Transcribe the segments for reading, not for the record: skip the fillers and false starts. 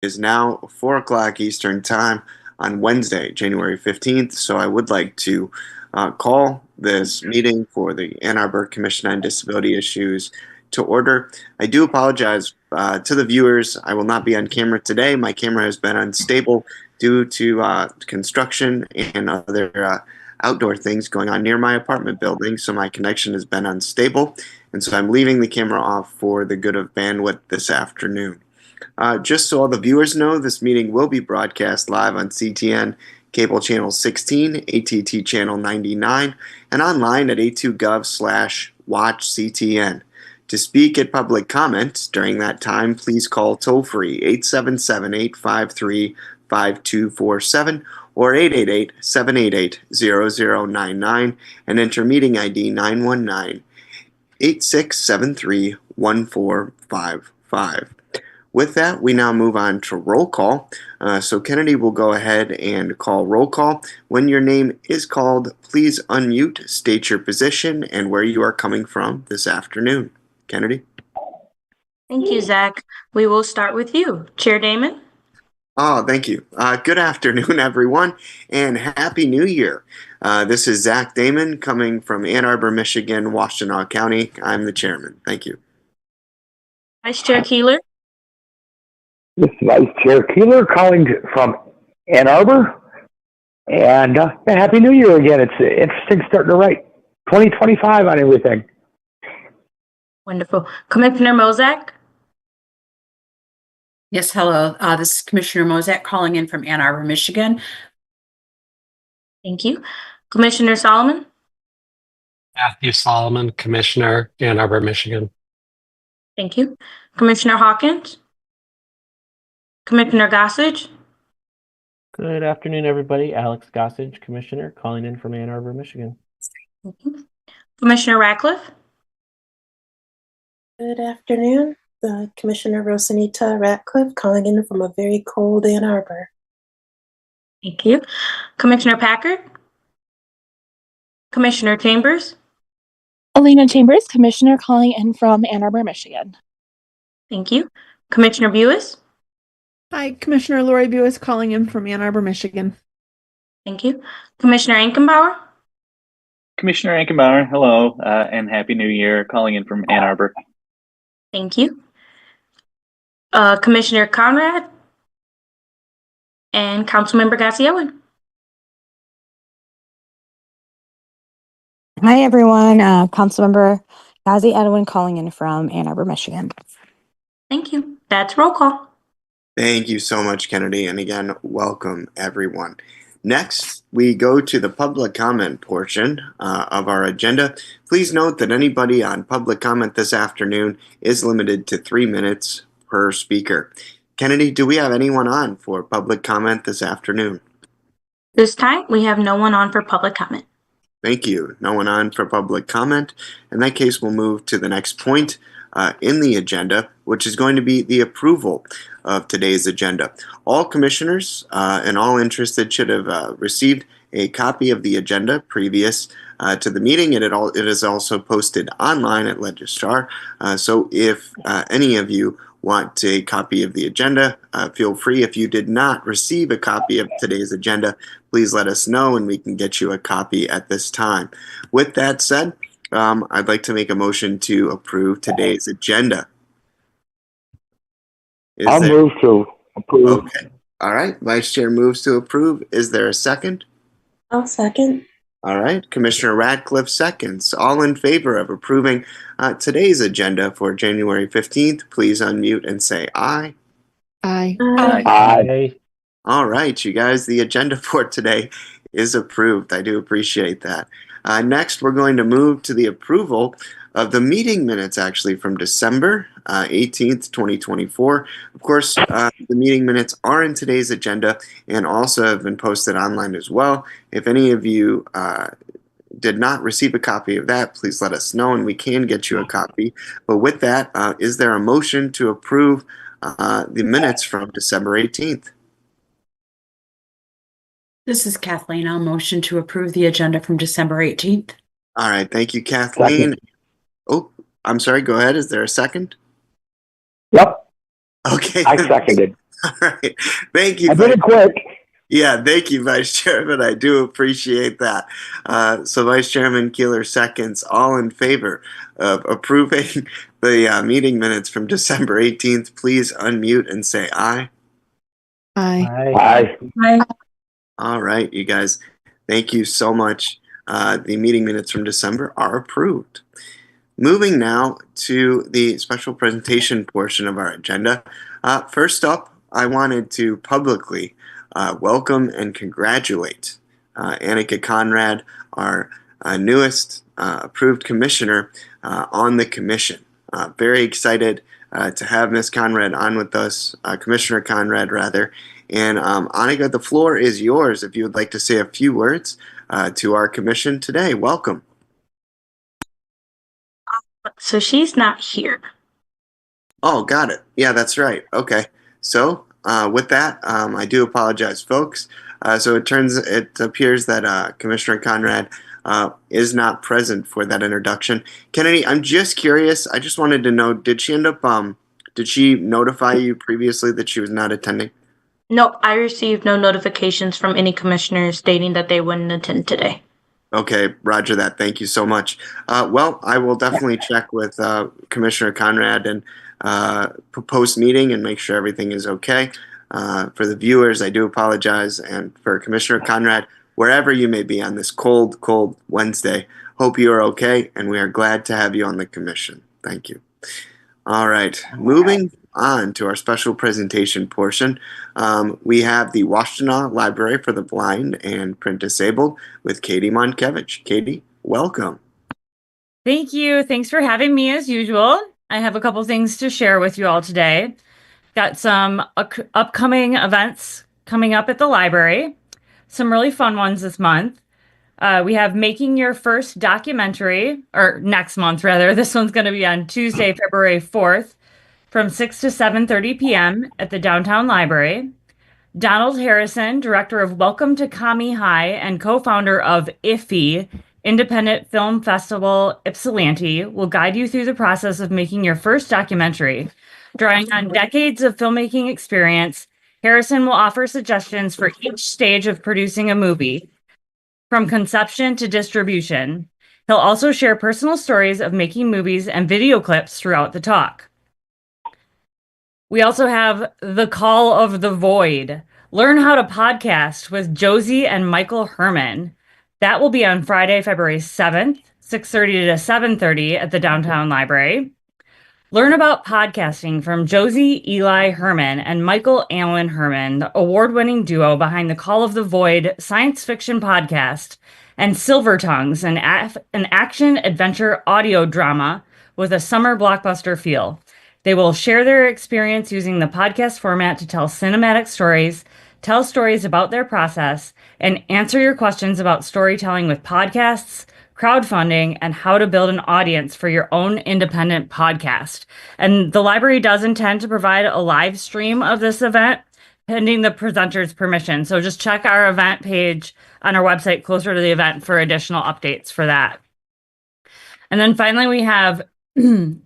is now 4 o'clock Eastern Time on Wednesday, January 15th. So I would like to call this meeting for the Ann Arbor Commission on Disability Issues to order. I do apologize to the viewers. I will not be on camera today. My camera has been unstable due to construction and other outdoor things going on near my apartment building, so my connection has been unstable, and so I'm leaving the camera off for the good of bandwidth this afternoon. Just so all the viewers know, this meeting will be broadcast live on CTN Cable Channel 16, AT&T Channel 99, and online at a2gov/watchctn. To speak at public comment during that time, please call toll-free 877-853-5247 or 888-788-0099 and enter meeting ID 919-8673-1455. With that, we now move on to roll call. So Kennedy will go ahead and call roll call. When your name is called, please unmute, state your position, and where you are coming from this afternoon. Kennedy? Thank you, Zach. We will start with you. Chair Damon? Oh, thank you. Good afternoon, everyone, and Happy New Year. This is Zach Damon coming from Ann Arbor, Michigan, Washtenaw County. I'm the chairman. Thank you. Vice Chair Keeler? This is Vice Chair Keeler calling from Ann Arbor. And Happy New Year again. It's interesting starting to write 2025 on everything. Wonderful. Commissioner Mozak? Yes, hello. This is Commissioner Mozak calling in from Ann Arbor, Michigan. Thank you. Commissioner Solomon? Matthew Solomon, Commissioner, Ann Arbor, Michigan. Thank you. Commissioner Hawkins? Commissioner Gossage? Good afternoon, everybody. Alex Gossage, Commissioner, calling in from Ann Arbor, Michigan. Thank you. Commissioner Ratcliffe? Good afternoon. Commissioner Rosanita Ratcliffe calling in from a very cold Ann Arbor. Thank you. Commissioner Packard? Commissioner Chambers? Alina Chambers, Commissioner, calling in from Ann Arbor, Michigan. Thank you. Commissioner Buis? Hi, Commissioner Lori Buis calling in from Ann Arbor, Michigan. Thank you. Commissioner Ankenbauer? Commissioner Ankenbauer, hello, and Happy New Year, calling in from Ann Arbor. Thank you. Commissioner Conrad? And Councilmember Gasiowen? Hi, everyone. Councilmember Gazi Edwin calling in from Ann Arbor, Michigan. Thank you. That's roll call. Thank you so much, Kennedy. And again, welcome, everyone. Next, we go to the public comment portion of our agenda. Please note that anybody on public comment this afternoon is limited to 3 minutes per speaker. Kennedy, do we have anyone on for public comment this afternoon? This time, we have no one on for public comment. Thank you. No one on for public comment. In that case, we'll move to the next point in the agenda, which is going to be the approval of today's agenda. All commissioners and all interested should have received a copy of the agenda previous to the meeting. It is also posted online at Registrar. So if any of you want a copy of the agenda, feel free. If you did not receive a copy of today's agenda, please let us know and we can get you a copy at this time. With that said, I'd like to make a motion to approve today's agenda. I'll move to approve. Okay. All right. Vice Chair moves to approve. Is there a second? I'll second. All right. Commissioner Ratcliffe seconds. All in favor of approving today's agenda for January 15th, please unmute and say aye. Aye. Aye. Aye. All right, you guys, the agenda for today is approved. I do appreciate that. Next, we're going to move to the approval of the meeting minutes, actually, from December 18th, 2024. Of course, the meeting minutes are in today's agenda and also have been posted online as well. If any of you did not receive a copy of that, please let us know and we can get you a copy. But with that, is there a motion to approve the minutes from December 18th? This is Kathleen. I'll motion to approve the agenda from December 18th. All right. Thank you, Kathleen. Second. Oh, I'm sorry. Go ahead. Is there a second? Yep. Okay. I seconded. All right. Thank you. I did it quick. Yeah, thank you, Vice Chairman. I do appreciate that. So Vice Chairman Keeler seconds. All in favor of approving the meeting minutes from December 18th, please unmute and say aye. Aye. Aye. Aye. All right, you guys. Thank you so much. The meeting minutes from December are approved. Moving now to the special presentation portion of our agenda. First up, I wanted to publicly welcome and congratulate Annika Conrad, our newest approved commissioner on the commission. Very excited to have Ms. Conrad on with us, Commissioner Conrad, rather. And Annika, the floor is yours if you would like to say a few words to our commission today. Welcome. So she's not here. Oh, got it. Yeah, that's right. Okay. So, with that, I do apologize, folks. So it appears that Commissioner Conrad is not present for that introduction. Kennedy, I'm just curious. I just wanted to know, did she notify you previously that she was not attending? Nope, I received no notifications from any commissioners stating that they wouldn't attend today. Okay, roger that. Thank you so much. Well, I will definitely check with Commissioner Conrad and post meeting and make sure everything is okay. For the viewers, I do apologize. And for Commissioner Conrad, wherever you may be on this cold, cold Wednesday, hope you are okay. And we are glad to have you on the commission. Thank you. All right, moving on to our special presentation portion. We have the Washtenaw Library for the Blind and Print Disabled with Katie Monkevich. Katie, welcome. Thank you. Thanks for having me as usual. I have a couple things to share with you all today. Got some upcoming events coming up at the library, some really fun ones this month. We have Making Your First Documentary, or next month rather. This one's going to be on Tuesday, February 4th from 6 to 7:30 p.m. at the Downtown Library. Donald Harrison, director of Welcome to Kami High and co-founder of IFFI, Independent Film Festival Ypsilanti, will guide you through the process of making your first documentary. Drawing on decades of filmmaking experience, Harrison will offer suggestions for each stage of producing a movie, from conception to distribution. He'll also share personal stories of making movies and video clips throughout the talk. We also have The Call of the Void. Learn how to podcast with Josie and Michael Herman. That will be on Friday, February 7th, 6:30 to 7:30 at the Downtown Library. Learn about podcasting from Josie Eli Herman and Michael Allen Herman, the award-winning duo behind The Call of the Void science fiction podcast, and Silver Tongues, an action-adventure audio drama with a summer blockbuster feel. They will share their experience using the podcast format to tell cinematic stories, tell stories about their process, and answer your questions about storytelling with podcasts, crowdfunding, and how to build an audience for your own independent podcast. And the library does intend to provide a live stream of this event pending the presenter's permission. So just check our event page on our website closer to the event for additional updates for that. And then finally, we have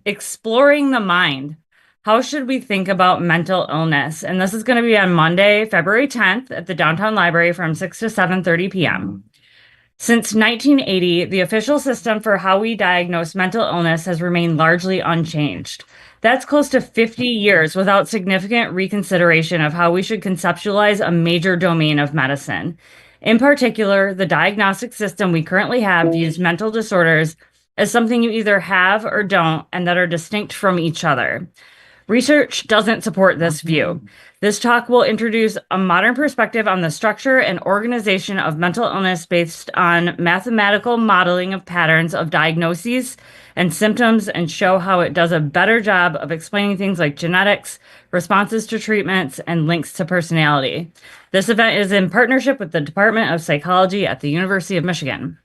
Exploring the Mind. How should we think about mental illness? And this is going to be on Monday, February 10th at the Downtown Library from 6 to 7:30 p.m. Since 1980, the official system for how we diagnose mental illness has remained largely unchanged. That's close to 50 years without significant reconsideration of how we should conceptualize a major domain of medicine. In particular, the diagnostic system we currently have views mental disorders as something you either have or don't, and that are distinct from each other. Research doesn't support this view. This talk will introduce a modern perspective on the structure and organization of mental illness based on mathematical modeling of patterns of diagnoses and symptoms, and show how it does a better job of explaining things like genetics, responses to treatments, and links to personality. This event is in partnership with the Department of Psychology at the University of Michigan.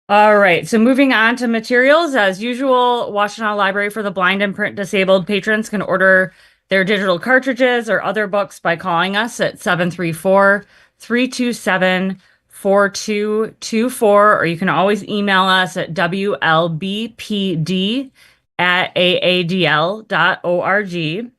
All right, so moving on to materials. As usual, Washtenaw Library for the Blind and Print Disabled patrons can order their digital cartridges or other books by calling us at 734-327-4224, or you can always email us at wlbpd@aadl.org.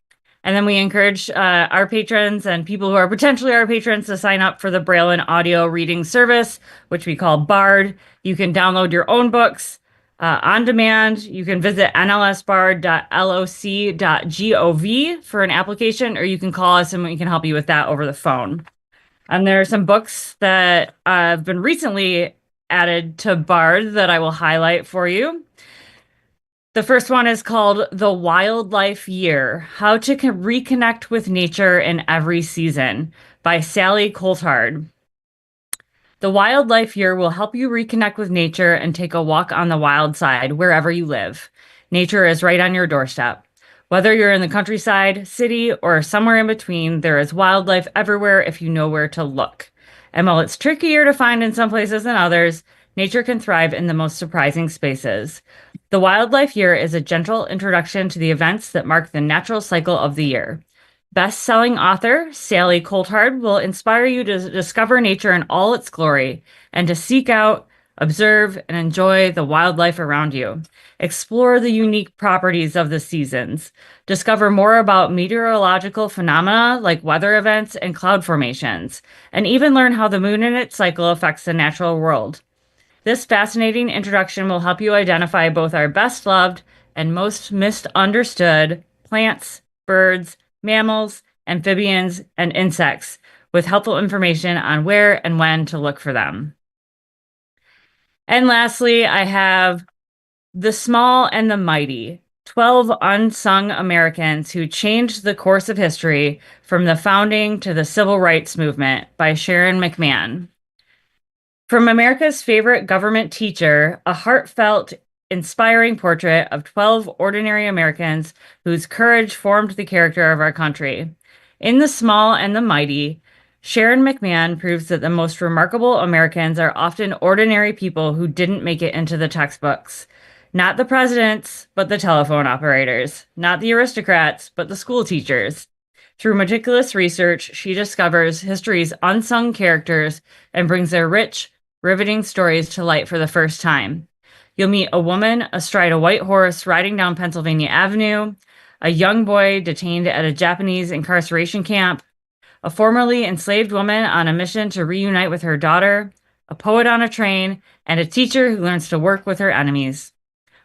And then we encourage our patrons and people who are potentially our patrons to sign up for the Braille and audio reading service, which we call BARD. You can download your own books on demand. You can visit nlsbard.loc.gov for an application, or you can call us and we can help you with that over the phone. And there are some books that have been recently added to BARD that I will highlight for you. The first one is called The Wildlife Year: How to Reconnect with Nature in Every Season by Sally Coulthard. The Wildlife Year will help you reconnect with nature and take a walk on the wild side wherever you live. Nature is right on your doorstep. Whether you're in the countryside, city, or somewhere in between, there is wildlife everywhere if you know where to look. And while it's trickier to find in some places than others, nature can thrive in the most surprising spaces. The Wildlife Year is a gentle introduction to the events that mark the natural cycle of the year. Best-selling author Sally Coulthard will inspire you to discover nature in all its glory and to seek out, observe, and enjoy the wildlife around you. Explore the unique properties of the seasons. Discover more about meteorological phenomena like weather events and cloud formations, and even learn how the moon and its cycle affects the natural world. This fascinating introduction will help you identify both our best loved and most misunderstood plants, birds, mammals, amphibians, and insects with helpful information on where and when to look for them. And lastly, I have The Small and the Mighty: 12 Unsung Americans Who Changed the Course of History from the Founding to the Civil Rights Movement by Sharon McMahon. From America's favorite government teacher, a heartfelt, inspiring portrait of 12 ordinary Americans whose courage formed the character of our country. In The Small and the Mighty, Sharon McMahon proves that the most remarkable Americans are often ordinary people who didn't make it into the textbooks. Not the presidents, but the telephone operators. Not the aristocrats, but the school teachers. Through meticulous research, she discovers history's unsung characters and brings their rich, riveting stories to light for the first time. You'll meet a woman astride a white horse riding down Pennsylvania Avenue, a young boy detained at a Japanese incarceration camp, a formerly enslaved woman on a mission to reunite with her daughter, a poet on a train, and a teacher who learns to work with her enemies.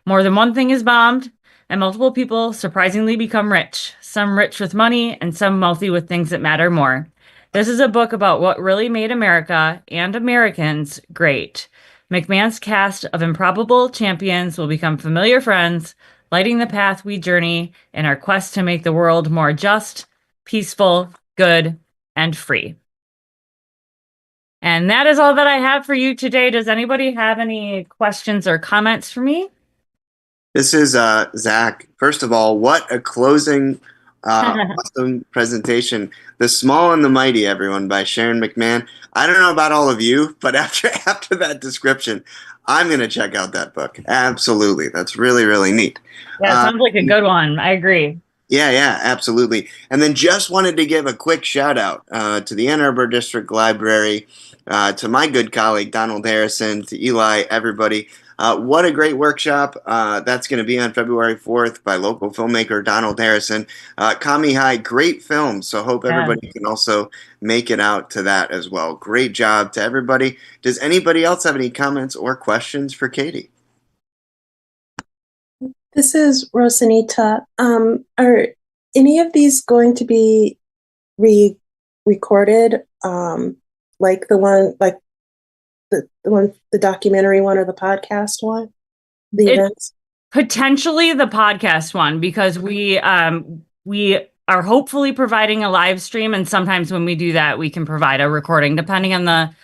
More than one thing is bombed, and multiple people surprisingly become rich, some rich with money and some wealthy with things that matter more. This is a book about what really made America and Americans great. McMahon's cast of improbable champions will become familiar friends, lighting the path we journey in our quest to make the world more just, peaceful, good, and free. And that is all that I have for you today. Does anybody have any questions or comments for me? This is Zach. First of all, what a closing, awesome presentation. The Small and the Mighty, everyone, by Sharon McMahon. I don't know about all of you, but after that description, I'm going to check out that book. Absolutely. That's really, really neat. Yeah, sounds like a good one. I agree. Yeah, absolutely. And then just wanted to give a quick shout out to the Ann Arbor District Library, to my good colleague Donald Harrison, to Eli, everybody. What a great workshop. That's going to be on February 4th by local filmmaker Donald Harrison. Kami High, great film. So hope everybody can also make it out to that as well. Great job to everybody. Does anybody else have any comments or questions for Katie? This is Rosanita. Are any of these going to be re-recorded? Like the one, the documentary one or the podcast one? The events? Potentially the podcast one, because we are hopefully providing a live stream, and sometimes when we do that, we can provide a recording depending on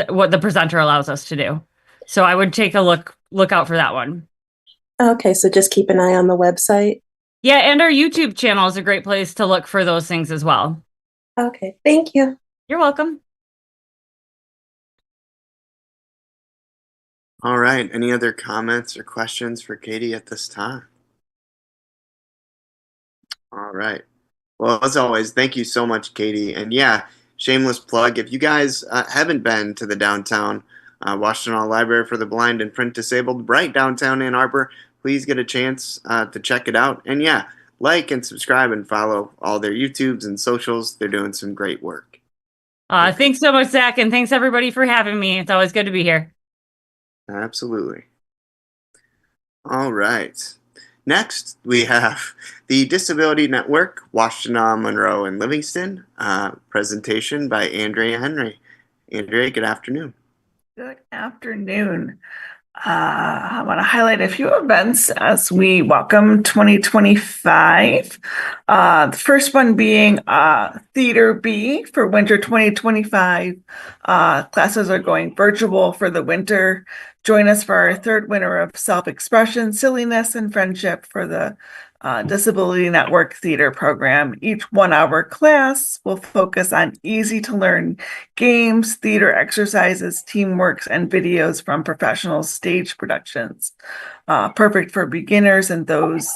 what the presenter allows us to do. So I would take a look out for that one. Okay, so just keep an eye on the website. Yeah, and our YouTube channel is a great place to look for those things as well. Okay, thank you. You're welcome. All right. Any other comments or questions for Katie at this time? All right. Well, as always, thank you so much, Katie. And yeah, shameless plug. If you guys haven't been to the downtown Washtenaw Library for the Blind and Print Disabled, right downtown Ann Arbor, please get a chance to check it out. And yeah, like and subscribe and follow all their YouTubes and socials. They're doing some great work. Thanks so much, Zach, and thanks everybody for having me. It's always good to be here. Absolutely. All right. Next, we have the Disability Network, Washtenaw, Monroe, and Livingston, presentation by Andrea Henry. Andrea, good afternoon. Good afternoon. I want to highlight a few events as we welcome 2025. The first one being Theater B for winter 2025. Classes are going virtual for the winter. Join us for our third winter of self-expression, silliness, and friendship for the Disability Network Theater program. Each 1-hour class will focus on easy-to-learn games, theater exercises, teamworks, and videos from professional stage productions. Perfect for beginners and those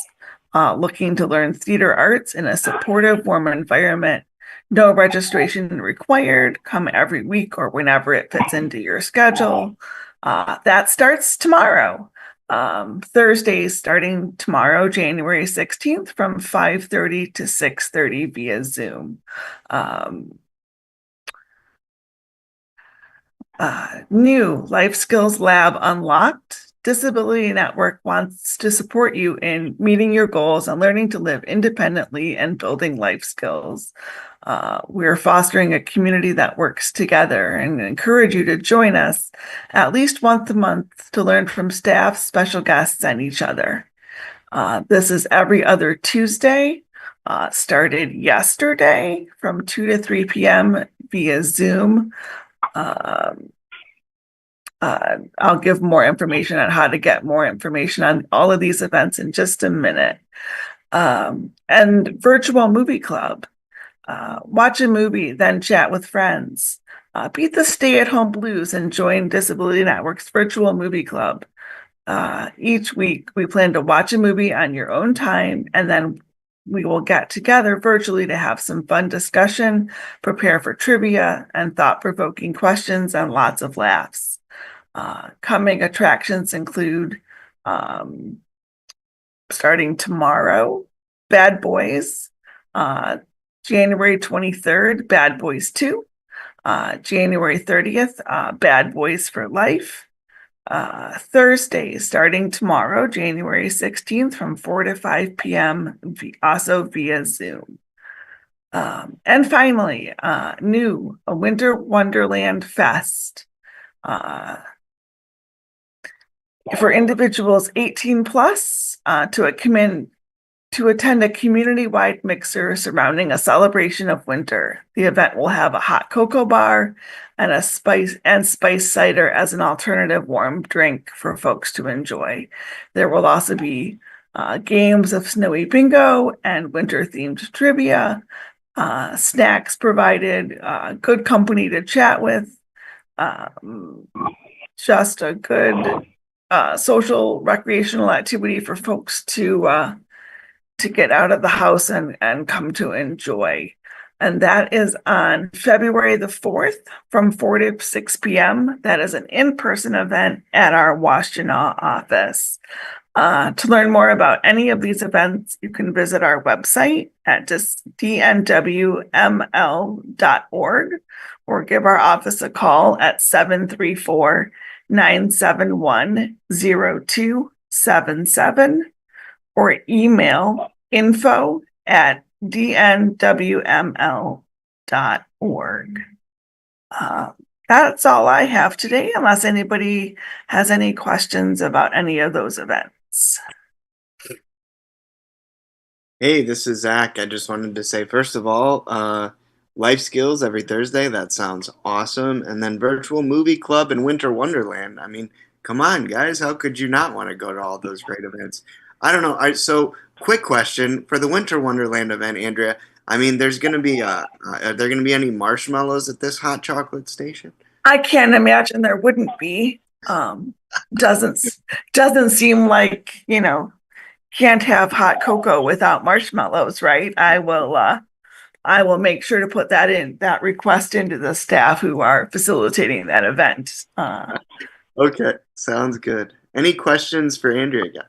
looking to learn theater arts in a supportive, warm environment. No registration required. Come every week or whenever it fits into your schedule. That starts tomorrow. Thursdays starting tomorrow, January 16th from 5:30 to 6:30 via Zoom. New Life Skills Lab Unlocked. Disability Network wants to support you in meeting your goals and learning to live independently and building life skills. We're fostering a community that works together and encourage you to join us at least once a month to learn from staff, special guests, and each other. This is every other Tuesday, started yesterday from 2 to 3 p.m. via Zoom. I'll give more information on how to get more information on all of these events in just a minute. And virtual movie club. Watch a movie, then chat with friends. Beat the stay-at-home blues and join Disability Network's virtual movie club. Each week, we plan to watch a movie on your own time, and then we will get together virtually to have some fun discussion, prepare for trivia and thought-provoking questions, and lots of laughs. Coming attractions include, starting tomorrow, Bad Boys, January 23rd, Bad Boys 2, January 30th, Bad Boys for Life, Thursday, starting tomorrow, January 16th from 4 to 5 p.m., also via Zoom. And finally, new, a Winter Wonderland Fest. For individuals 18 plus to attend a community-wide mixer surrounding a celebration of winter. The event will have a hot cocoa bar and a spice cider as an alternative warm drink for folks to enjoy. There will also be games of snowy bingo and winter-themed trivia, snacks provided, good company to chat with, just a good social recreational activity for folks to get out of the house and come to enjoy. And that is on February the 4th from 4 to 6 p.m. That is an in-person event at our Washtenaw office. To learn more about any of these events, you can visit our website at dnwml.org or give our office a call at 734-971-0277 or email info@dnwml.org. That's all I have today, unless anybody has any questions about any of those events. Hey, this is Zach. I just wanted to say, first of all, life skills every Thursday. That sounds awesome. And then virtual movie club and Winter Wonderland. I mean, come on, guys. How could you not want to go to all those great events? I don't know. So, quick question for the Winter Wonderland event, Andrea. I mean, there's going to be are there going to be any marshmallows at this hot chocolate station? I can't imagine there wouldn't be. Doesn't seem like, can't have hot cocoa without marshmallows, right? I will make sure to put that request into the staff who are facilitating that event. Okay, sounds good. Any questions for Andrea, guys?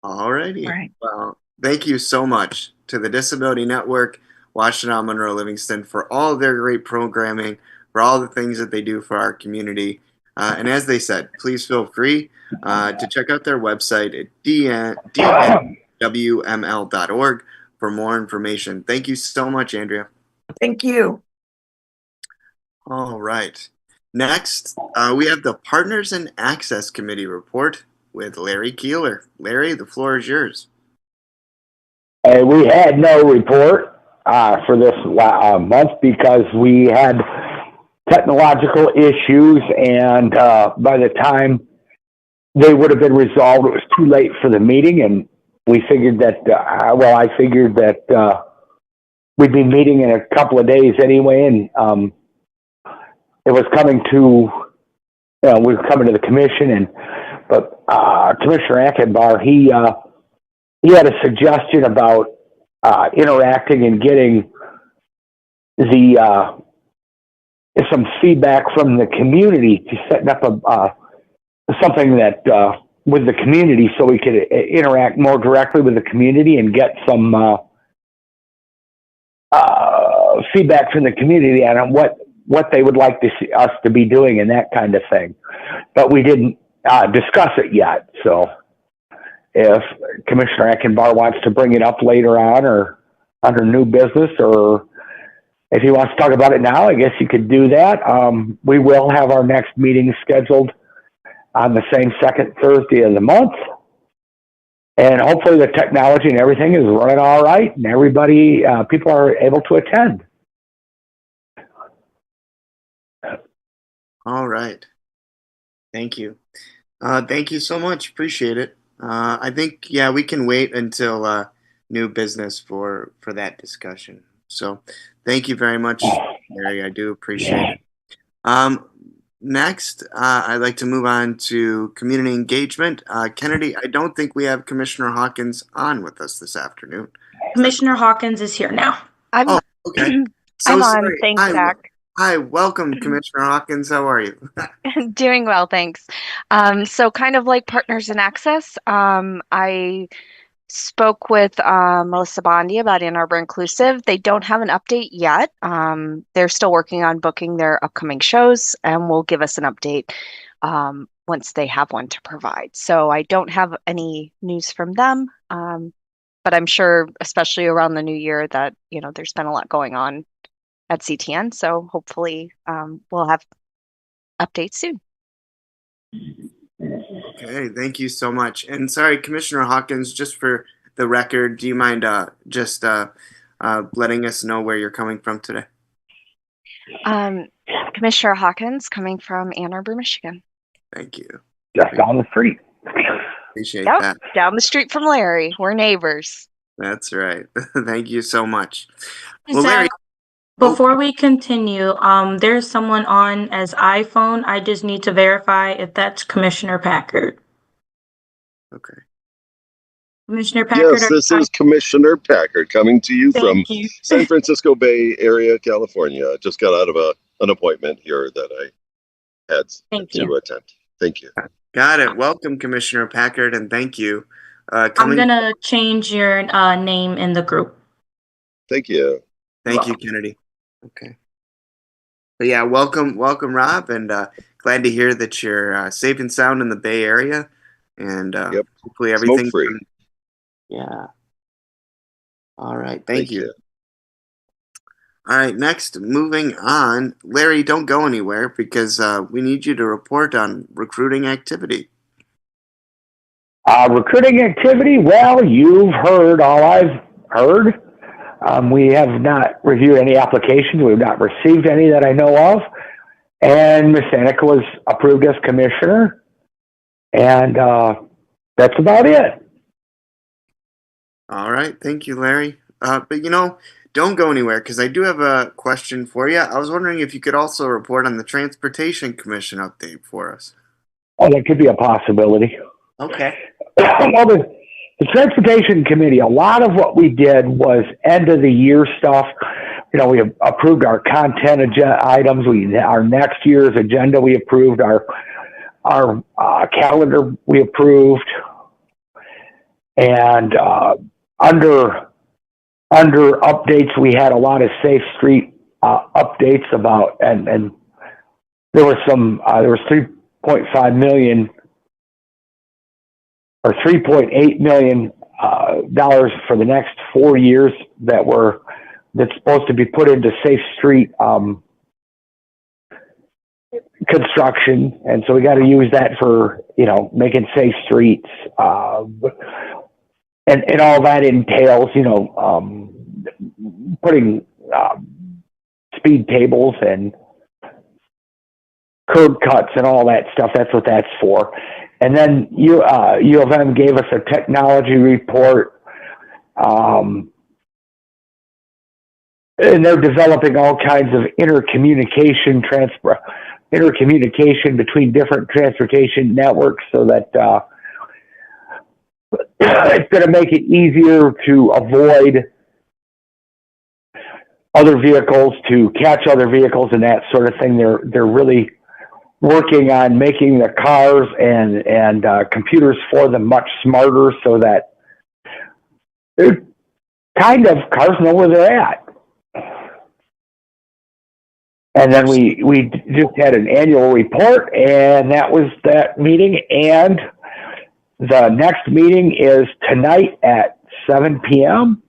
All righty. Right. Well, thank you so much to the Disability Network, Washtenaw Monroe Livingston, for all of their great programming, for all the things that they do for our community. And as they said, please feel free to check out their website at dnwml.org for more information. Thank you so much, Andrea. Thank you. All right. Next, we have the Partners and Access Committee report with Larry Keeler. Larry, the floor is yours. We had no report for this month because we had technological issues, and by the time they would have been resolved, it was too late for the meeting, and we figured that, I figured that we'd be meeting in a couple of days anyway, and it was coming to, we were coming to the commission, but Commissioner Achenbauer, he had a suggestion about interacting and getting the some feedback from the community to setting up something that with the community, so we could interact more directly with the community and get some feedback from the community on what they would like to see us to be doing and that kind of thing. But we didn't discuss it yet, so if Commissioner Achenbauer wants to bring it up later on or under new business, or if he wants to talk about it now, I guess you could do that. We will have our next meeting scheduled on the same second Thursday of the month. And hopefully the technology and everything is running all right and everybody, people are able to attend. All right. Thank you. Thank you so much. Appreciate it. I think, yeah, we can wait until new business for that discussion. So thank you very much, Larry. I do appreciate it. Next, I'd like to move on to community engagement. Kennedy, I don't think we have Commissioner Hawkins on with us this afternoon. Commissioner Hawkins is here now. Oh, okay. So I'm on. sorry. Thanks, Zach. Hi, welcome, Commissioner Hawkins. How are you? Doing well, thanks. So kind of like Partners in Access, I spoke with Melissa Bondi about Ann Arbor Inclusive. They don't have an update yet. They're still working on booking their upcoming shows and will give us an update once they have one to provide. So I don't have any news from them, but I'm sure, especially around the new year, that there's been a lot going on at CTN. So hopefully we'll have updates soon. Okay, thank you so much. And sorry, Commissioner Hawkins, just for the record, do you mind just letting us know where you're coming from today? Commissioner Hawkins, coming from Ann Arbor, Michigan. Thank you. Just down the street. Appreciate Yep, that. down the street from Larry. We're neighbors. That's right. Thank you so much. Well, Larry, before we continue, there's someone on as iPhone. I just need to verify if that's Commissioner Packard. Okay. Commissioner Packard. Yes, this is Commissioner Packard coming to you from San Francisco Bay Area, California. Just got out of an appointment here that I had to attend. Thank you. Got it. Welcome, Commissioner Packard, and thank you. I'm going to change your name in the group. Thank you. Thank you, Kennedy. Okay. But yeah, welcome, Rob, and glad to hear that you're safe and sound in the Bay Area, and hopefully everything. Smoke-free. Yeah. All right. Thank you. All right. Next, moving on. Larry, don't go anywhere because we need you to report on recruiting activity. Recruiting activity? Well, you've heard all I've heard. We have not reviewed any applications. We've not received any that I know of. And Ms. Anika was approved as commissioner. And that's about it. All right. Thank you, Larry. But, don't go anywhere because I do have a question for you. I was wondering if you could also report on the Transportation Commission update for us. Oh, that could be a possibility. Okay. Well, the Transportation Committee, a lot of what we did was end of the year stuff. We approved our content items. Our next year's agenda, we approved our calendar. We approved. And under updates, we had a lot of Safe Street updates about, and there was $3.5 million or $3.8 million dollars for the next 4 years that's supposed to be put into Safe Street construction, and so we got to use that for making safe streets, and all that entails putting speed tables and curb cuts and all that stuff. That's what that's for. And then U of M gave us a technology report, and they're developing all kinds of intercommunication between different transportation networks, so that it's going to make it easier to avoid other vehicles, to catch other vehicles, and that sort of thing. They're really working on making the cars and computers for them much smarter, so that cars know where they're at. And then we just had an annual report, and that was that meeting. And the next meeting is tonight at 7 p.m.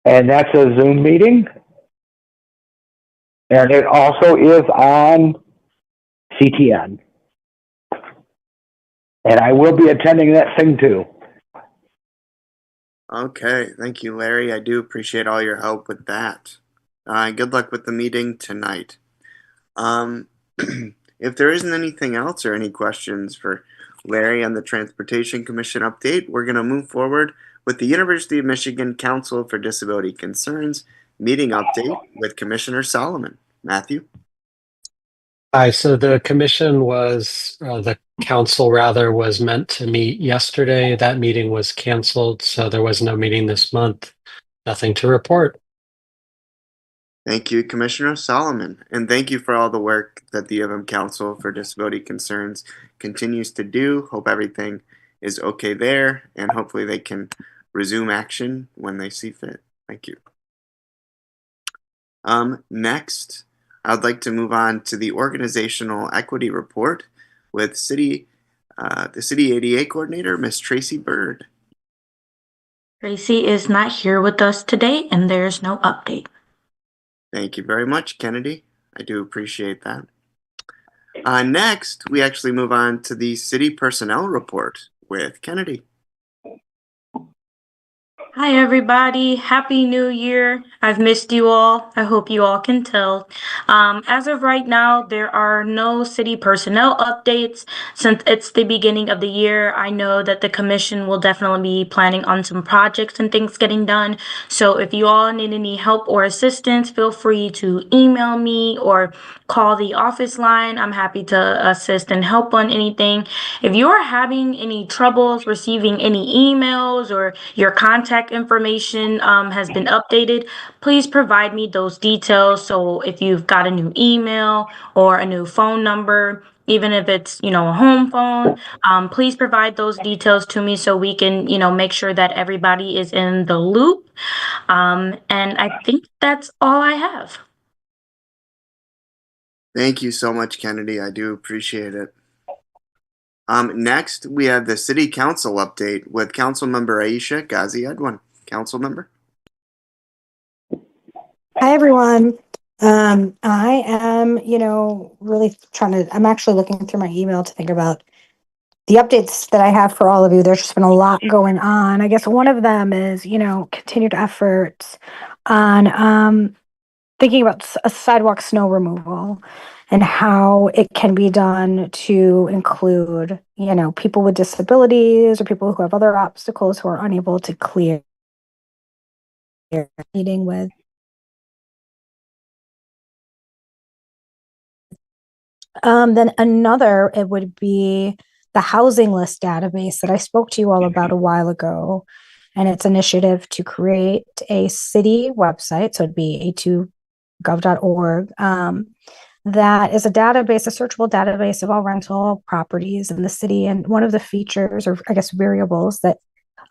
And that's a Zoom meeting. And it also is on CTN. And I will be attending that thing too. Okay, thank you, Larry. I do appreciate all your help with that. Good luck with the meeting tonight. If there isn't anything else or any questions for Larry on the Transportation Commission update, we're going to move forward with the University of Michigan Council for Disability Concerns meeting update with Commissioner Solomon. Matthew? Hi, so the council rather, was meant to meet yesterday. That meeting was canceled, so there was no meeting this month. Nothing to report. Thank you, Commissioner Solomon, and thank you for all the work that the U of M Council for Disability Concerns continues to do. Hope everything is okay there, and hopefully they can resume action when they see fit. Thank you. Next, I'd like to move on to the Organizational Equity Report with the City ADA Coordinator, Ms. Tracy Bird. Tracy is not here with us today, and there's no update. Thank you very much, Kennedy. I do appreciate that. Next, we actually move on to the City Personnel Report with Kennedy. Hi, everybody. Happy New Year. I've missed you all. I hope you all can tell. As of right now, there are no city personnel updates. Since it's the beginning of the year, I know that the commission will definitely be planning on some projects and things getting done. So if you all need any help or assistance, feel free to email me or call the office line. I'm happy to assist and help on anything. If you are having any troubles receiving any emails or your contact information has been updated, please provide me those details. So if you've got a new email or a new phone number, even if it's, a home phone, please provide those details to me so we can, make sure that everybody is in the loop. And I think that's all I have. Thank you so much, Kennedy. I do appreciate it. Next, we have the City Council update with Councilmember Aisha Ghazi Edwin. Councilmember? Hi, everyone. I am, really I'm actually looking through my email to think about the updates that I have for all of you. There's just been a lot going on. I guess one of them is, continued efforts on thinking about a sidewalk snow removal and how it can be done to include, people with disabilities or people who have other obstacles who are unable to clear. Meeting with then another, it would be the housing list database that I spoke to you all about a while ago, and its initiative to create a city website. So it'd be a2gov.org that is a database, a searchable database of all rental properties in the city. And one of the features, or I guess variables that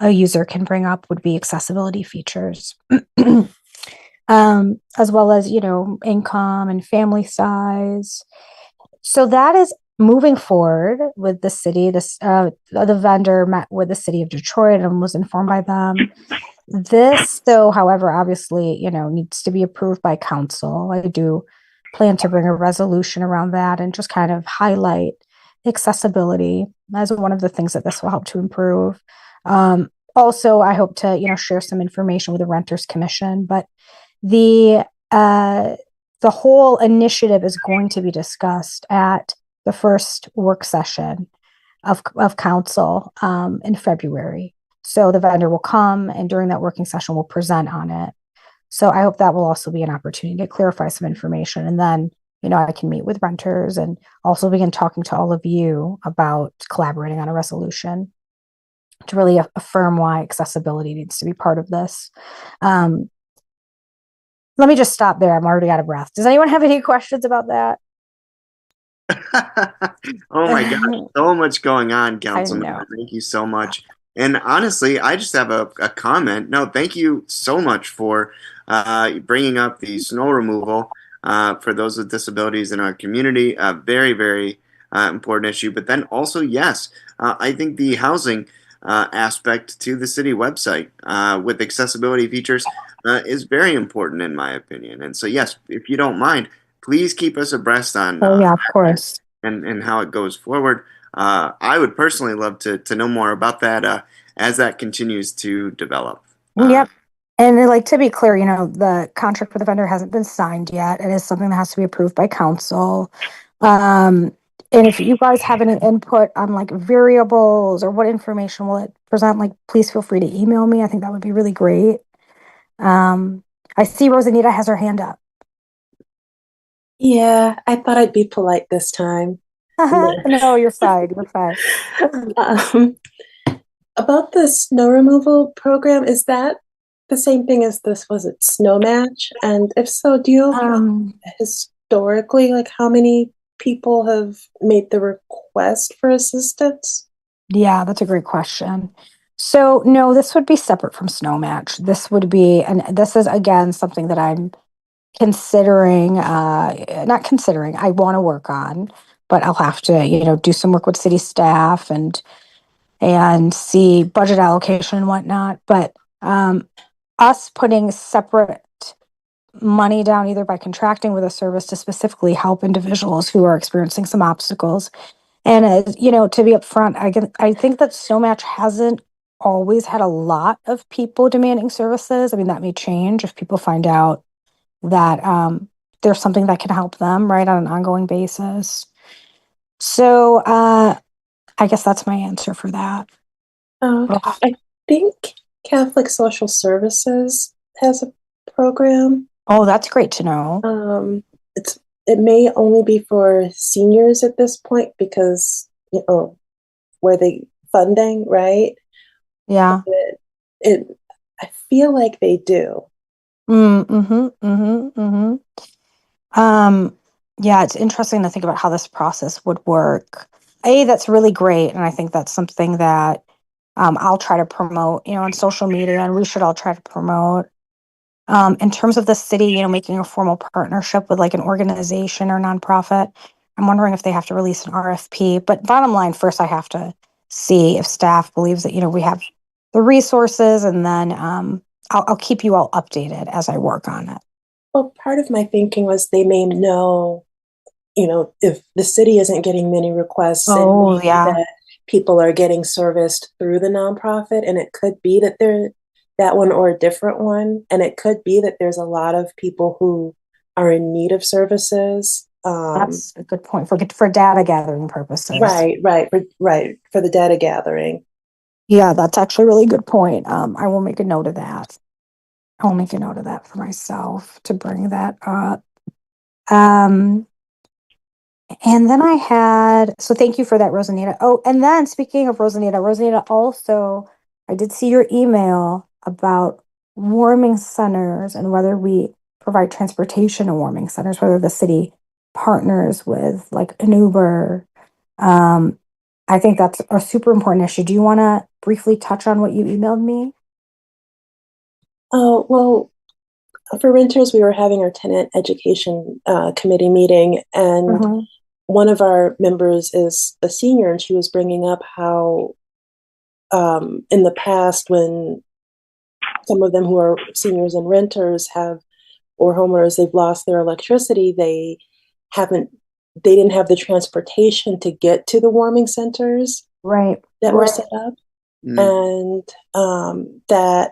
a user can bring up would be accessibility features, as well as, income and family size. So that is moving forward with the city. The vendor met with the city of Detroit and was informed by them. This, though, however, obviously, needs to be approved by council. I do plan to bring a resolution around that and just kind of highlight accessibility as one of the things that this will help to improve. Also, I hope to, share some information with the Renters Commission, but the whole initiative is going to be discussed at the first work session of council in February. So the vendor will come, and during that working session, we'll present on it. So I hope that will also be an opportunity to clarify some information. And then, I can meet with renters and also begin talking to all of you about collaborating on a resolution to really affirm why accessibility needs to be part of this. Let me just stop there. I'm already out of breath. Does anyone have any questions about that? Oh my God, so much going on, Councilman. Thank you so much. And honestly, I just have a comment. No, thank you so much for bringing up the snow removal for those with disabilities in our community. A very, very important issue. But then also, yes, I think the housing aspect to the city website with accessibility features is very important in my opinion. And so, yes, if you don't mind, please keep us abreast on oh yeah, of course, and how it goes forward. I would personally love to know more about that as that continues to develop. Yep. And like, to be clear, the contract with the vendor hasn't been signed yet. It is something that has to be approved by council. And if you guys have any input on like variables or what information will it present, like, please feel free to email me. I think that would be really great. I see Rosanita has her hand up. Yeah, I thought I'd be polite this time. No, you're fine. You're fine. About the snow removal program, is that the same thing as this? Was it Snow Match? And if so, do you know historically, like, how many people have made the request for assistance? Yeah, that's a great question. So no, this would be separate from Snow Match. This would be, and this is again something that I'm considering, not considering, I want to work on, but I'll have to, do some work with city staff and see budget allocation and whatnot. But us putting separate money down either by contracting with a service to specifically help individuals who are experiencing some obstacles. And to be upfront, I think that Snow Match hasn't always had a lot of people demanding services. I mean, that may change if people find out that there's something that can help them, right, on an ongoing basis. So I guess that's my answer for that. I think Catholic Social Services has a program. Oh, that's great to know. It may only be for seniors at this point because, where they funding, right? Yeah. I feel like they do. Yeah, it's interesting to think about how this process would work. That's really great. And I think that's something that I'll try to promote, on social media, and we should all try to promote. In terms of the city, making a formal partnership with like an organization or nonprofit, I'm wondering if they have to release an RFP. But bottom line, first I have to see if staff believes that, we have the resources, and then I'll keep you all updated as I work on it. Well, part of my thinking was they may know, if the city isn't getting many requests, that people are getting serviced through the nonprofit, and it could be that they're that one or a different one, and it could be that there's a lot of people who are in need of services. That's a good point for data gathering purposes. Right, for the data gathering. Yeah, that's actually a really good point. I will make a note of that. I'll make a note of that for myself to bring that up. And then so thank you for that, Rosanita. Oh, and then speaking of Rosanita also, I did see your email about warming centers and whether we provide transportation to warming centers, whether the city partners with like an Uber. I think that's a super important issue. Do you want to briefly touch on what you emailed me? Oh, well, for renters, we were having our tenant education committee meeting, and one of our members is a senior, and she was bringing up how in the past, when some of them who are seniors and renters have, or homeowners, they've lost their electricity, they didn't have the transportation to get to the warming centers that were set up. And that,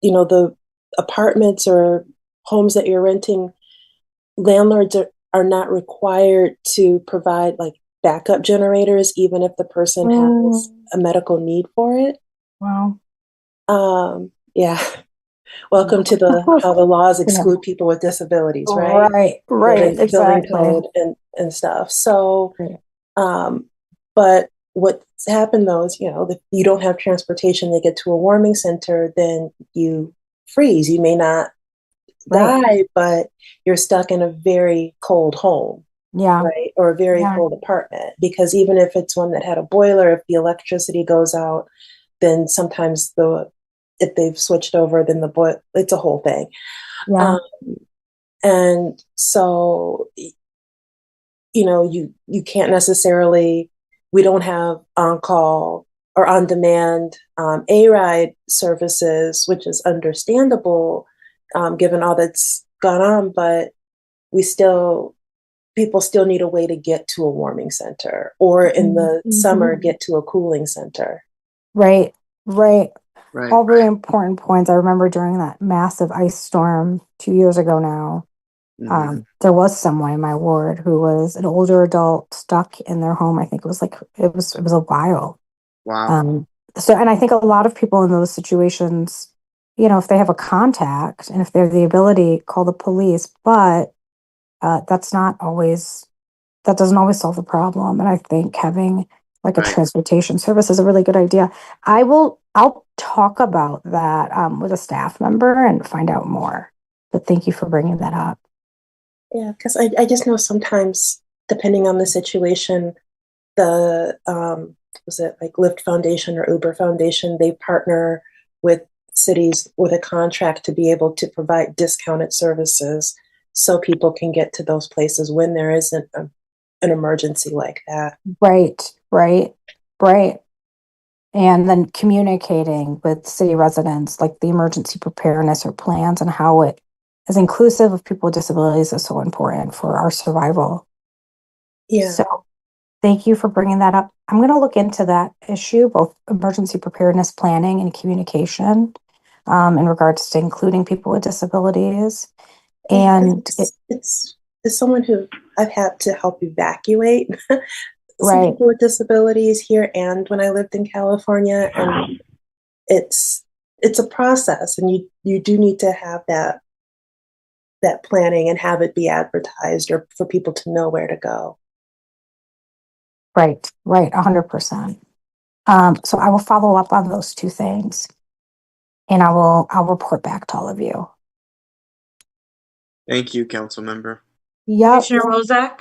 the apartments or homes that you're renting, landlords are not required to provide like backup generators, even if the person has a medical need for it. Wow. Yeah. Welcome to how the laws exclude people with disabilities, right? Right, Building exactly. code and stuff. So, but what's happened though is, if you don't have transportation to get to a warming center, then you freeze. You may not die, but you're stuck in a very cold home. Yeah. Right. Or a very cold apartment, because even if it's one that had a boiler, if the electricity goes out, then sometimes if they've switched over, then it's a whole thing. Yeah. And so, you can't necessarily, we don't have on-call or on-demand A-ride services, which is understandable given all that's gone on, but people still need a way to get to a warming center, or in the summer, get to a cooling center. Right. All very important points. I remember during that massive ice storm 2 years ago now, there was someone in my ward who was an older adult stuck in their home. I think it was a while. Wow. And I think a lot of people in those situations, if they have a contact and if they have the ability, call the police, but that doesn't always solve the problem. And I think having like a transportation service is a really good idea. I'll talk about that with a staff member and find out more. But thank you for bringing that up. Yeah, because I just know sometimes, depending on the situation, the was it like Lyft Foundation or Uber Foundation, they partner with cities with a contract to be able to provide discounted services so people can get to those places when there isn't an emergency like that. Right. And then communicating with city residents, like the emergency preparedness or plans, and how it is inclusive of people with disabilities is so important for our survival. Yeah. So thank you for bringing that up. I'm going to look into that issue, both emergency preparedness planning and communication, in regards to including people with disabilities. And it's someone who I've had to help evacuate some people with disabilities here and when I lived in California, and it's a process, and you do need to have that planning and have it be advertised or for people to know where to go. Right, 100%. So I will follow up on those two things, and I'll report back to all of you. Thank you, council member. Yep. Commissioner Rozak?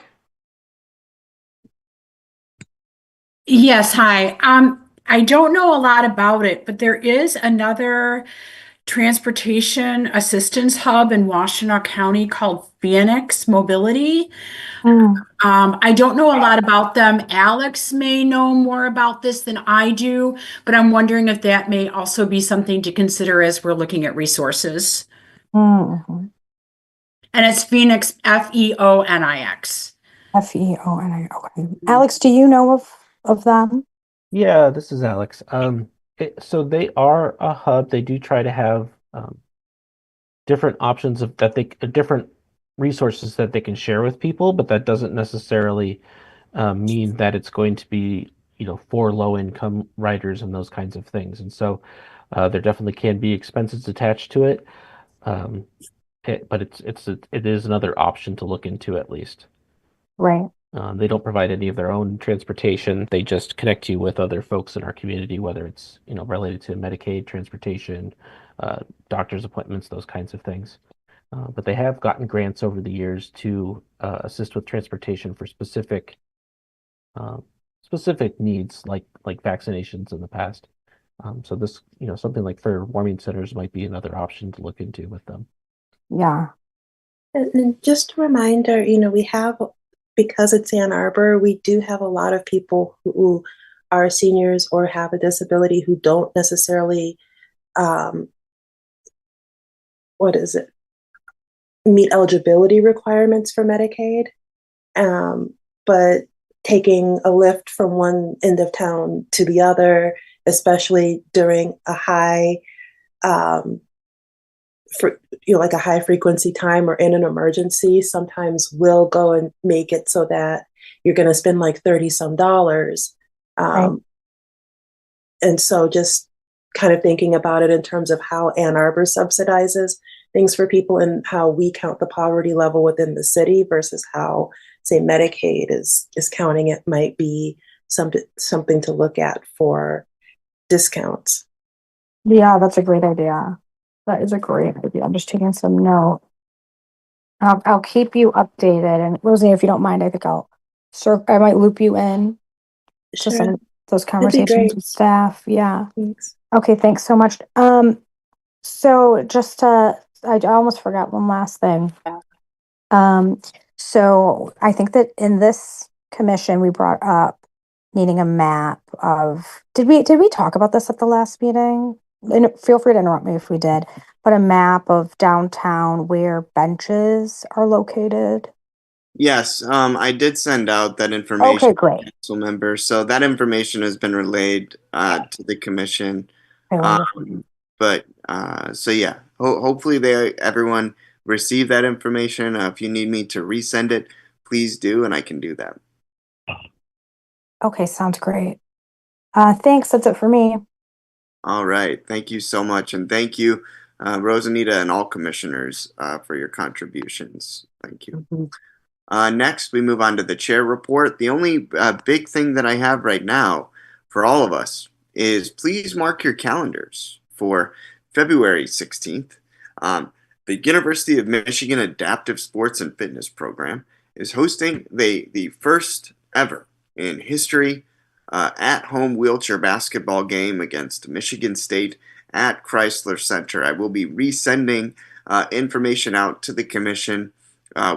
Yes, hi. I don't know a lot about it, but there is another transportation assistance hub in Washtenaw County called Phoenix Mobility. I don't know a lot about them. Alex may know more about this than I do, but I'm wondering if that may also be something to consider as we're looking at resources. And it's Phoenix, Feonix. Feonix. Okay. Alex, do you know of them? Yeah, this is Alex. So they are a hub. They do try to have different options different resources that they can share with people, but that doesn't necessarily mean that it's going to be, for low income riders and those kinds of things. And so there definitely can be expenses attached to it. But it is another option to look into at least. Right. They don't provide any of their own transportation. They just connect you with other folks in our community, whether it's, related to Medicaid, transportation, doctor's appointments, those kinds of things. but they have gotten grants over the years to assist with transportation for specific needs like vaccinations in the past. So this, something like for warming centers might be another option to look into with them. Yeah. And just a reminder, we have, because it's Ann Arbor, we do have a lot of people who are seniors or have a disability who don't necessarily, meet eligibility requirements for Medicaid. But taking a lift from one end of town to the other, especially during a high, like a high frequency time or in an emergency, sometimes will go and make it so that you're going to spend like 30 some dollars. Right. And so just kind of thinking about it in terms of how Ann Arbor subsidizes things for people and how we count the poverty level within the city versus how, say, Medicaid is counting it might be something to look at for discounts. Yeah, that's a great idea. That is a great idea. I'm just taking some note. I'll keep you updated. And Rosie, if you don't mind, I think I might loop you in to some of those conversations with staff. Yeah. Thanks. Okay, thanks so much. So just I almost forgot one last thing. So I think that in this commission we brought up needing a map of, did we talk about this at the last meeting? And feel free to interrupt me if we did, but a map of downtown where benches are located. Yes, I did send out that information Okay, great. to council members. So that information has been relayed to the commission. But so yeah, hopefully everyone received that information. If you need me to resend it, please do, and I can do that. Okay, sounds great. Thanks. That's it for me. All right. Thank you so much. And thank you, Rosanita and all commissioners for your contributions. Thank you. Next, we move on to the chair report. The only big thing that I have right now for all of us is please mark your calendars for February 16th. The University of Michigan Adaptive Sports and Fitness Program is hosting the first ever in history at-home wheelchair basketball game against Michigan State at Chrysler Center. I will be resending information out to the commission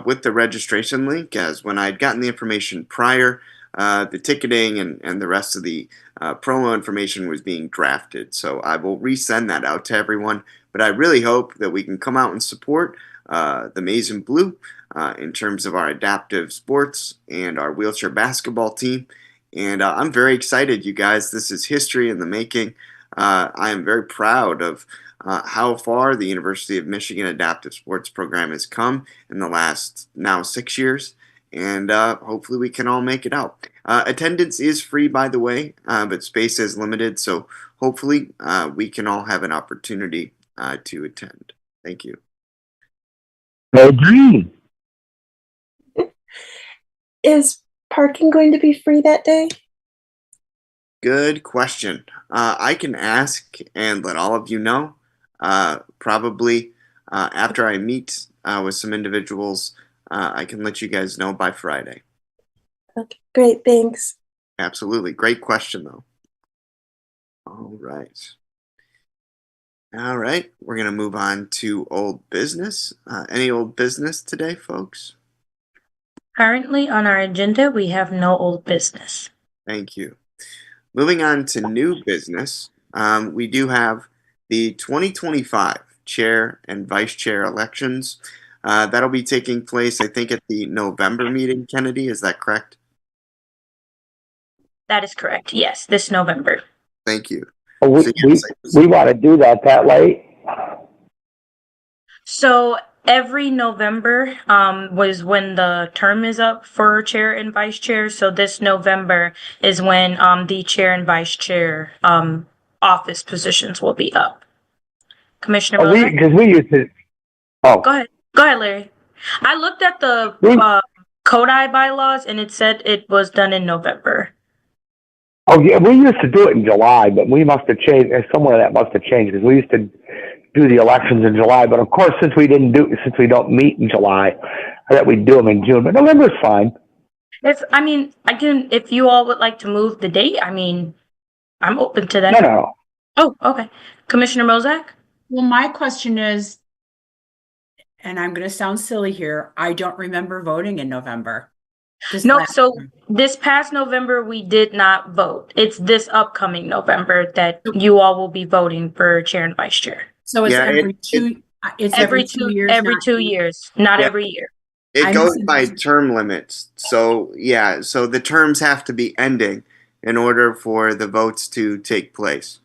with the registration link, as when I'd gotten the information prior, the ticketing and the rest of the promo information was being drafted. So I will resend that out to everyone. But I really hope that we can come out and support the Maize and Blue in terms of our adaptive sports and our wheelchair basketball team. And I'm very excited, you guys. This is history in the making. I am very proud of how far the University of Michigan Adaptive Sports Program has come in the last now 6 years. And hopefully we can all make it out. Attendance is free, by the way, but space is limited. So hopefully we can all have an opportunity to attend. Thank you. Agree. Is parking going to be free that day? Good question. I can ask and let all of you know. Probably after I meet with some individuals, I can let you guys know by Friday. Okay, great. Thanks. Absolutely. Great question, though. All right. All right. We're going to move on to old business. Any old business today, folks? Currently on our agenda, we have no old business. Thank you. Moving on to new business, we do have the 2025 chair and vice chair elections. That'll be taking place, I think, at the November meeting, Kennedy. Is that correct? That is correct. Yes, this November. Thank you. We want to do that late? So every November was when the term is up for chair and vice chair. So this November is when the chair and vice chair office positions will be up. Commissioner Miller? Because we used to. Oh. Go ahead, Larry. I looked at the Kodai bylaws and it said it was done in November. Oh yeah, we used to do it in July, but we must have changed. Somewhere that must have changed because we used to do the elections in July. But of course, since we don't meet in July, I thought we'd do them in June. But November's fine. If you all would like to move the date, I'm open to that. No. Oh, okay. Commissioner Mozak? Well, my question is, and I'm going to sound silly here, I don't remember voting in November. This past November, we did not vote. It's this upcoming November that you all will be voting for chair and vice chair. So it's every 2 years? Every 2 years, not every year. It goes by term limits. So the terms have to be ending in order for the votes to take place.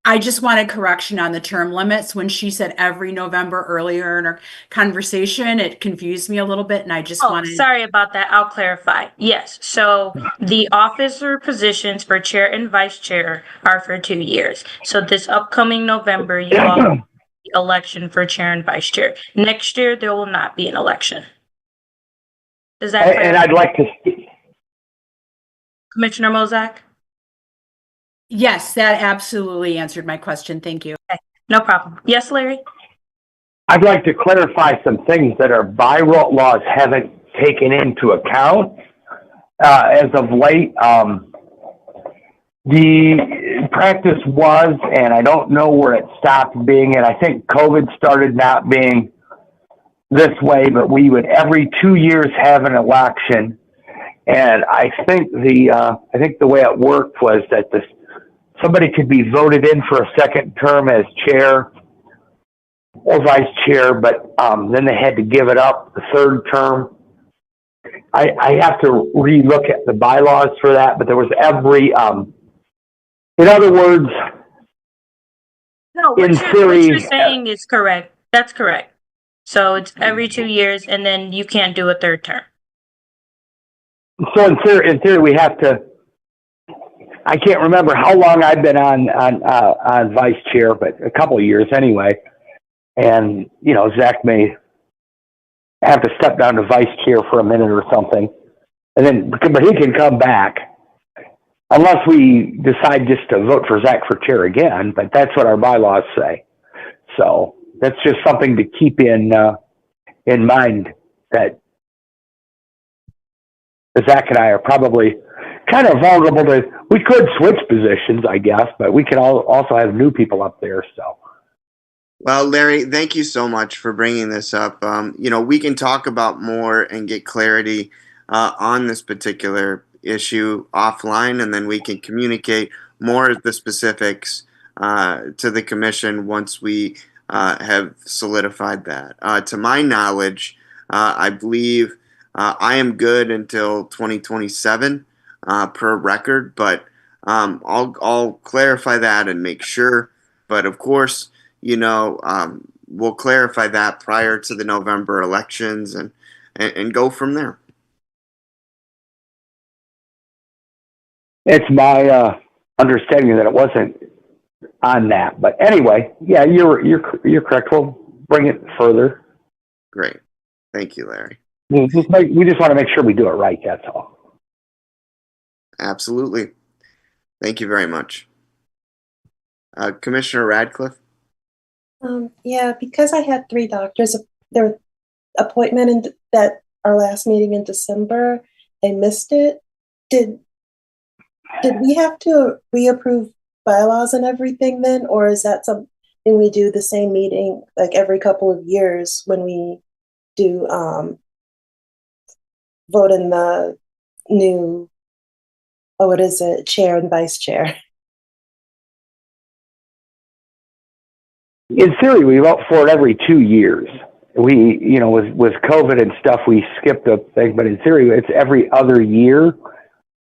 I just wanted correction on the term limits. When she said every November earlier in our conversation, it confused me a little bit, and I just wanted... Sorry about that. I'll clarify. Yes. So the officer positions for chair and vice chair are for 2 years. So this upcoming November, you all have the election for chair and vice chair. Next year, there will not be an election. Does that And I'd like to... Commissioner Mozak? Yes, that absolutely answered my question. Thank you. Okay. No problem. Yes, Larry? I'd like to clarify some things that our bylaws haven't taken into account as of late. The practice was, and I don't know where it stopped being, and I think COVID started not being this way, but we would every 2 years have an election. And I think the way it worked was that somebody could be voted in for a second term as chair or vice chair, but then they had to give it up the third term. I have to relook at the bylaws for that, but there was in other words, no, what you're saying is correct. That's correct. So it's every 2 years, and then you can't do a third term. So in theory, we have to. I can't remember how long I've been on vice chair, but a couple of years anyway. And Zach may have to step down to vice chair for a minute or something, but he can come back unless we decide just to vote for Zach for chair again. But that's what our bylaws say. So that's just something to keep in mind, that Zach and I are probably kind of vulnerable to. We could switch positions, I guess, but we can also have new people up there. So. Well, Larry, thank you so much for bringing this up. We can talk about more and get clarity on this particular issue offline, and then we can communicate more of the specifics to the commission once we have solidified that. To my knowledge, I believe I am good until 2027 per record, but I'll clarify that and make sure. But of course, we'll clarify that prior to the November elections and go from there. It's my understanding that it wasn't on that, but anyway, yeah, you're correct. We'll bring it further. Great, thank you, Larry. We just want to make sure we do it right. That's all. Absolutely. Thank you very much, Commissioner Radcliffe. Yeah, because I had 3 doctors, their appointment that our last meeting in December, I missed it. Did we have to reapprove bylaws and everything then, or is that something we do the same meeting like every couple of years when we do vote in the new, chair and vice chair? In theory, we vote for it every 2 years. We, with COVID and stuff, we skipped a thing, but in theory, it's every other year.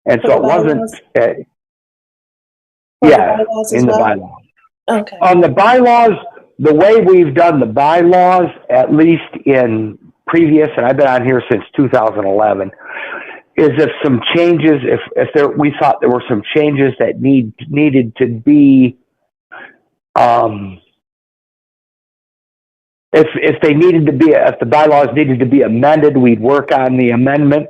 And so it wasn't, in the bylaws. Okay. On the bylaws, the way we've done the bylaws, at least in previous, and I've been on here since 2011, is if some changes, we thought there were some changes that needed to be, if the bylaws needed to be amended, we'd work on the amendment,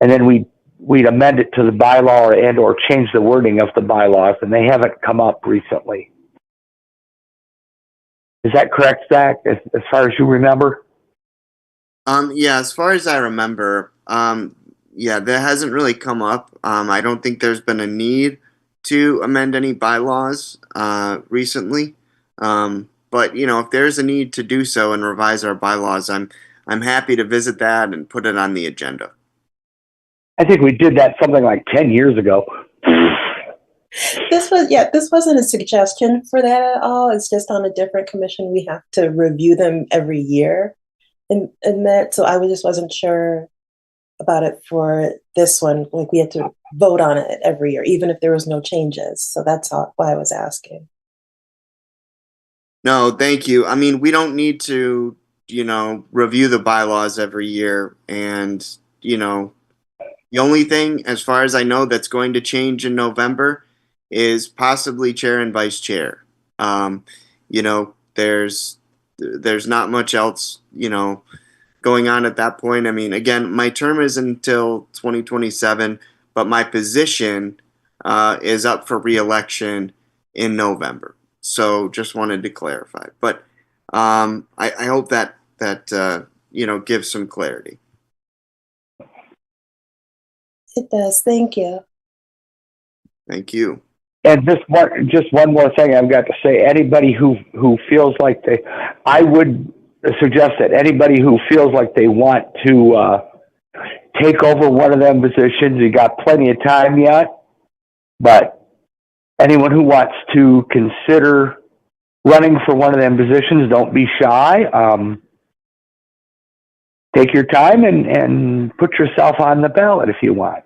and then we'd amend it to the bylaw or change the wording of the bylaws, and they haven't come up recently. Is that correct, Zach, as far as you remember? Yeah, as far as I remember, yeah, that hasn't really come up. I don't think there's been a need to amend any bylaws recently. But you know, if there's a need to do so and revise our bylaws, I'm happy to visit that and put it on the agenda. I think we did that something like 10 years ago. This wasn't a suggestion for that at all. It's just on a different commission. We have to review them every year. And that, so I just wasn't sure about it for this one. Like we had to vote on it every year, even if there was no changes. So that's why I was asking. No, thank you. I mean, we don't need to, you know, review the bylaws every year. And, you know, the only thing, as far as I know, that's going to change in November is possibly chair and vice chair. You know, there's not much else, you know, going on at that point. I mean, again, my term is until 2027, but my position is up for reelection in November. So just wanted to clarify. But I hope that you know, gives some clarity. It does. Thank you. Thank you. And just one more thing I've got to say. Anybody who feels like I would suggest that anybody who feels like they want to take over one of them positions, you got plenty of time yet. But anyone who wants to consider running for one of them positions, don't be shy. Take your time and put yourself on the ballot if you want.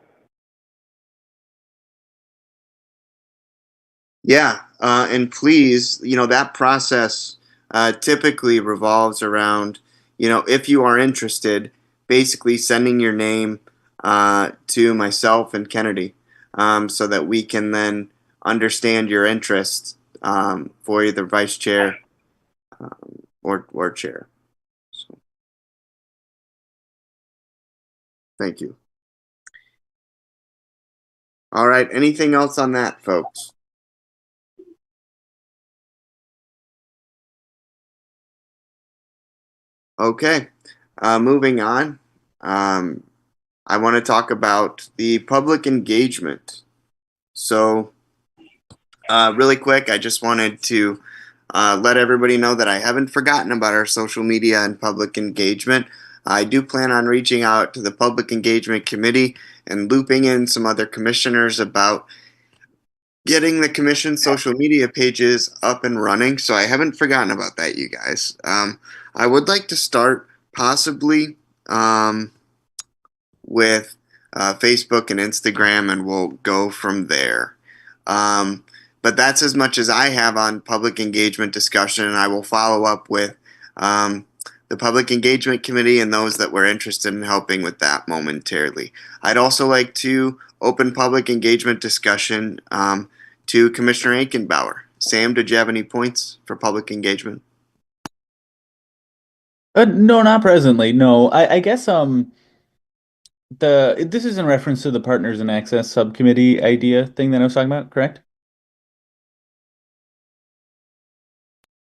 Yeah, and please, you know, that process typically revolves around, you know, if you are interested, basically sending your name to myself and Kennedy so that we can then understand your interests for either vice chair or chair. So, thank you. All right, anything else on that, folks? Okay, moving on. I want to talk about the public engagement. So, really quick, I just wanted to let everybody know that I haven't forgotten about our social media and public engagement. I do plan on reaching out to the Public Engagement Committee and looping in some other commissioners about getting the commission's social media pages up and running. So I haven't forgotten about that, you guys. I would like to start possibly with Facebook and Instagram, and we'll go from there. But that's as much as I have on public engagement discussion, and I will follow up with the Public Engagement Committee and those that were interested in helping with that momentarily. I'd also like to open public engagement discussion to Commissioner Ankenbauer. Sam, did you have any points for public engagement? No, not presently. No, I guess this is in reference to the Partners in Access subcommittee idea thing that I was talking about, correct?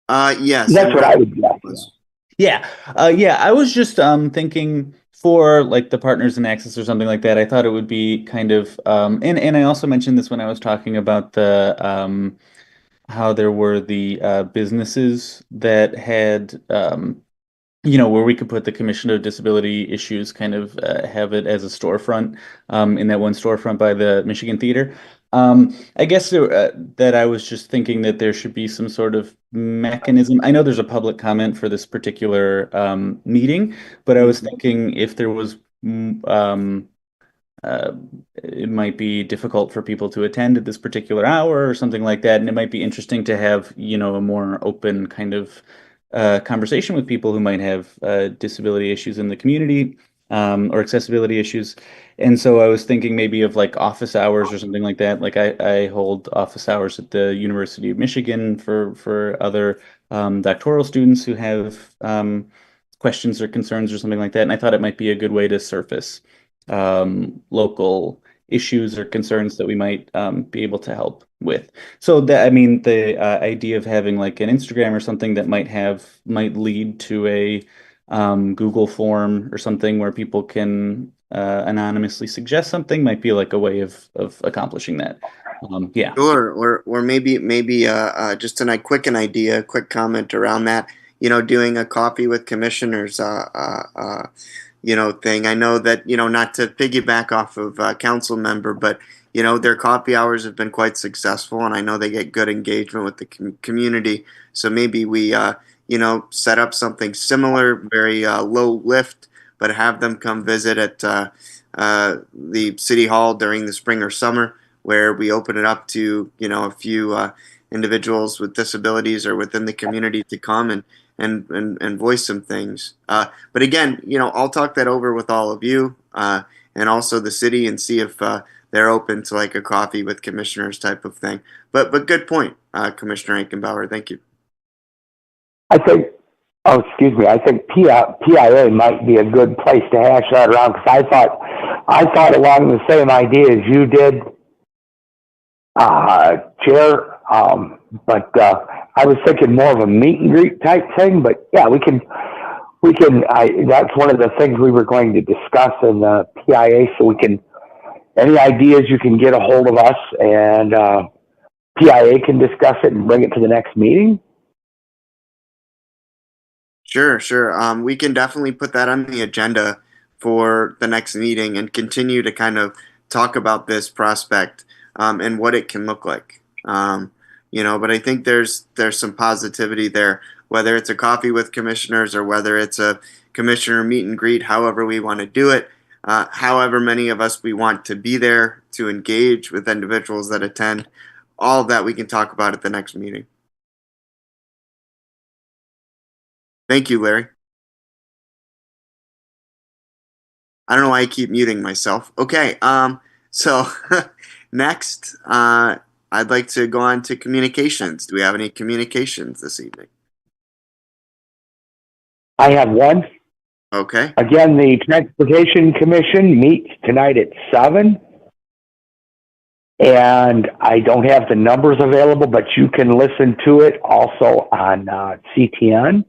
Yes. That's what I would guess. Yeah. Yeah, I was just thinking for like the Partners in Access or something like that. I thought it would be kind of and I also mentioned this when I was talking about the how there were the businesses that had you know, where we could put the Commission of Disability Issues, kind of have it as a storefront in that one storefront by the Michigan Theater. I guess that I was just thinking that there should be some sort of mechanism. I know there's a public comment for this particular meeting, but I was thinking if there was it might be difficult for people to attend at this particular hour or something like that, and it might be interesting to have, you know, a more open kind of conversation with people who might have disability issues in the community or accessibility issues. And so I was thinking maybe of like office hours or something like that. Like I hold office hours at the University of Michigan for other doctoral students who have questions or concerns or something like that. And I thought it might be a good way to surface local issues or concerns that we might be able to help with. So that, I mean, the idea of having like an Instagram or something that might lead to a Google form or something where people can anonymously suggest something might be like a way of accomplishing that. Yeah. Sure, or maybe just quick comment around that. Doing a coffee with commissioners thing. I know that, not to piggyback off of council member, but, their coffee hours have been quite successful, and I know they get good engagement with the community. So maybe we, set up something similar, very low lift, but have them come visit at the city hall during the spring or summer, where we open it up to, a few individuals with disabilities or within the community to come and voice some things. But again, I'll talk that over with all of you and also the city and see if they're open to like a coffee with commissioners type of thing. But good point, Commissioner Ankenbauer. Thank you. I think, oh, excuse me, I think PIA might be a good place to hash that around, because I thought along the same idea as you did, Chair, but I was thinking more of a meet and greet type thing. But yeah, we can. That's one of the things we were going to discuss in the PIA. So we can, any ideas you can get a hold of us, and PIA can discuss it and bring it to the next meeting. Sure. We can definitely put that on the agenda for the next meeting and continue to kind of talk about this prospect and what it can look like. But I think there's some positivity there, whether it's a coffee with commissioners or whether it's a commissioner meet and greet, however we want to do it, however many of us we want to be there to engage with individuals that attend. All of that we can talk about at the next meeting. Thank you, Larry. I don't know why I keep muting myself. Okay, so next, I'd like to go on to communications. Do we have any communications this evening? I have one. Okay. Again, the Transportation Commission meets tonight at 7. And I don't have the numbers available, but you can listen to it also on CTN.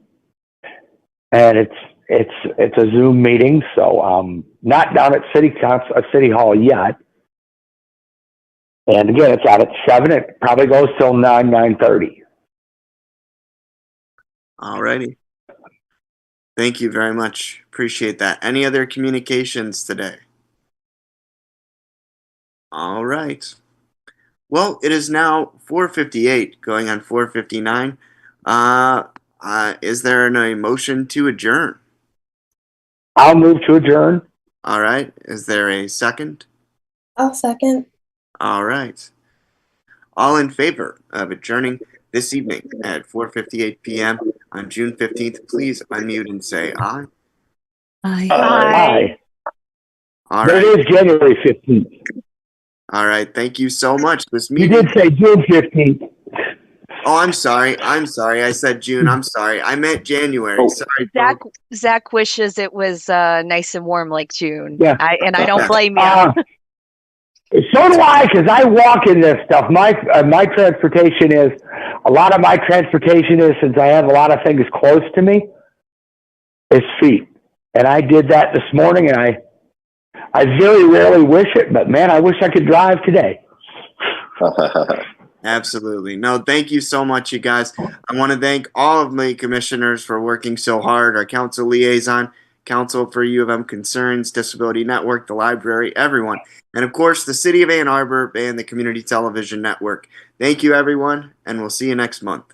And it's a Zoom meeting, so not down at City Hall yet. And again, it's out at 7. It probably goes till 9:30. All righty. Thank you very much. Appreciate that. Any other communications today? All right. Well, it is now 4:58, going on 4:59. Is there a motion to adjourn? I'll move to adjourn. All right. Is there a second? I'll second. All right. All in favor of adjourning this evening at 4:58 p.m. on June 15th, please unmute and say aye. Aye. Aye. All but right. It is January 15th. All right. Thank you so much. This You meeting. did say June 15th. Oh, I'm sorry. I said June. I'm sorry. I meant January. Oh. Sorry. Zach wishes it was nice and warm like June. Yeah. I don't blame you. So do I, because I walk in this stuff. My transportation is, a lot of my transportation is, since I have a lot of things close to me, is feet. And I did that this morning, and I very rarely wish it, but man, I wish I could drive today. Absolutely. No, thank you so much, you guys. I want to thank all of my commissioners for working so hard, our council liaison, Council for U of M Concerns, Disability Network, the library, everyone. And of course, the City of Ann Arbor and the Community Television Network. Thank you, everyone, and we'll see you next month.